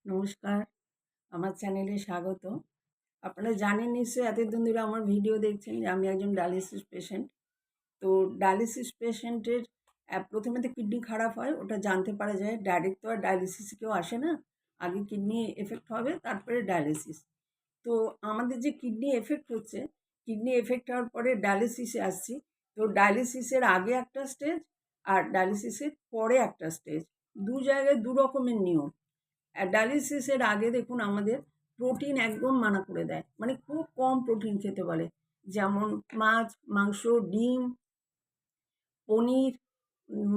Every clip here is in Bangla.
নমস্কার, আমার চ্যানেলে স্বাগত। আপনারা জানেন নিশ্চয়ই এতদিন ধরে আমার ভিডিও দেখছেন যে আমি একজন ডায়ালিসিস পেশেন্ট। তো ডায়ালিসিস পেশেন্টের প্রথমে তো কিডনি খারাপ হয়, ওটা জানতে পারা যায়। ডাইরেক্ট তো আর ডায়ালিসিসে কেউ আসে না। আগে কিডনি এফেক্ট হবে, তারপরে ডায়ালিসিস। তো আমাদের যে কিডনি এফেক্ট হচ্ছে, কিডনি এফেক্ট হওয়ার পরে ডায়ালিসিসে আসছি। তো ডায়ালিসিসের আগে একটা স্টেজ আর ডায়ালিসিসের পরে একটা স্টেজ। জায়গায় রকমের নিয়ম। ডায়ালিসিসের আগে দেখুন আমাদের প্রোটিন একদম মানা করে দেয়, মানে খুব কম প্রোটিন খেতে বলে। যেমন মাছ, মাংস, ডিম, পনির,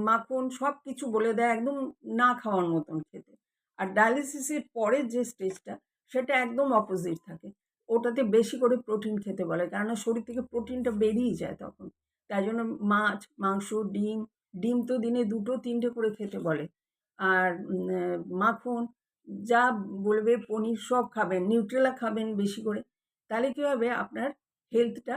মাখন সব কিছু বলে দেয় একদম না খাওয়ার মতন খেতে। আর ডায়ালিসিসের পরের যে স্টেজটা, সেটা একদম অপোজিট থাকে। ওটাতে বেশি করে প্রোটিন খেতে বলে, কেননা শরীর থেকে প্রোটিনটা বেরিয়ে যায় তখন। তাই জন্য মাছ, মাংস, ডিম, ডিম তো দিনে 2-3টে করে খেতে বলে। আর মাখন, যা বলবে, পনির সব খাবেন, নিউট্রেলা খাবেন বেশি করে। তাহলে কী হবে, আপনার হেলথটা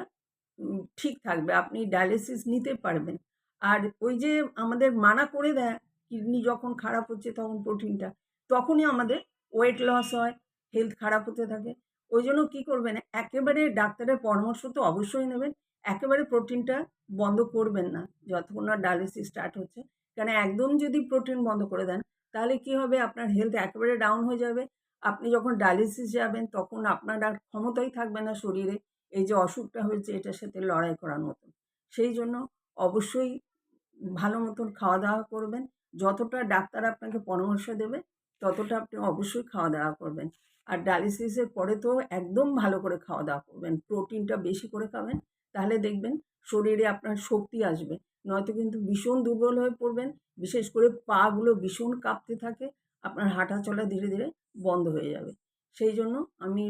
ঠিক থাকবে, আপনি ডায়ালিসিস নিতে পারবেন। আর ওই যে আমাদের মানা করে দেয়, কিডনি যখন খারাপ হচ্ছে তখন প্রোটিনটা, তখনই আমাদের ওয়েট লস হয়, হেলথ খারাপ হতে থাকে। ওই জন্য কী করবেন, একেবারে ডাক্তারের পরামর্শ তো অবশ্যই নেবেন। একেবারে প্রোটিনটা বন্ধ করবেন না যতক্ষণ না ডায়ালিসিস স্টার্ট হচ্ছে। কেন একদম যদি প্রোটিন বন্ধ করে দেন, তাহলে কী হবে, আপনার হেলথ একেবারে ডাউন হয়ে যাবে। আপনি যখন ডায়ালিসিস যাবেন তখন আপনার আর ক্ষমতাই থাকবে না শরীরে এই যে অসুখটা হয়েছে এটার সাথে লড়াই করার মতন। সেই জন্য অবশ্যই ভালো মতন খাওয়া-দাওয়া করবেন। যতটা ডাক্তার আপনাকে পরামর্শ দেবে, ততটা আপনি অবশ্যই খাওয়া-দাওয়া করবেন। আর ডায়ালিসিসের পরে তো একদম ভালো করে খাওয়া-দাওয়া করবেন। প্রোটিনটা বেশি করে খাবেন, তাহলে দেখবেন শরীরে আপনার শক্তি আসবে। নয়তো কিন্তু ভীষণ দুর্বল হয়ে পড়বেন। বিশেষ করে পাগুলো ভীষণ কাঁপতে থাকে। আপনার হাঁটা চলা ধীরে, ধীরে বন্ধ হয়ে যাবে। সেই জন্য আমি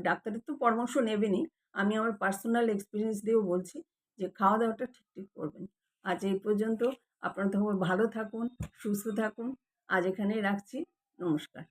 ডাক্তারের তো পরামর্শ নেবেনই। আমি আমার পার্সোনাল এক্সপেরিয়েন্স দিয়েও বলছি যে খাওয়া-দাওয়াটা ঠিক করবেন। আজ এই পর্যন্ত। আপনারা তবে ভালো থাকুন, সুস্থ থাকুন। আজ এখানেই রাখছি। নমস্কার।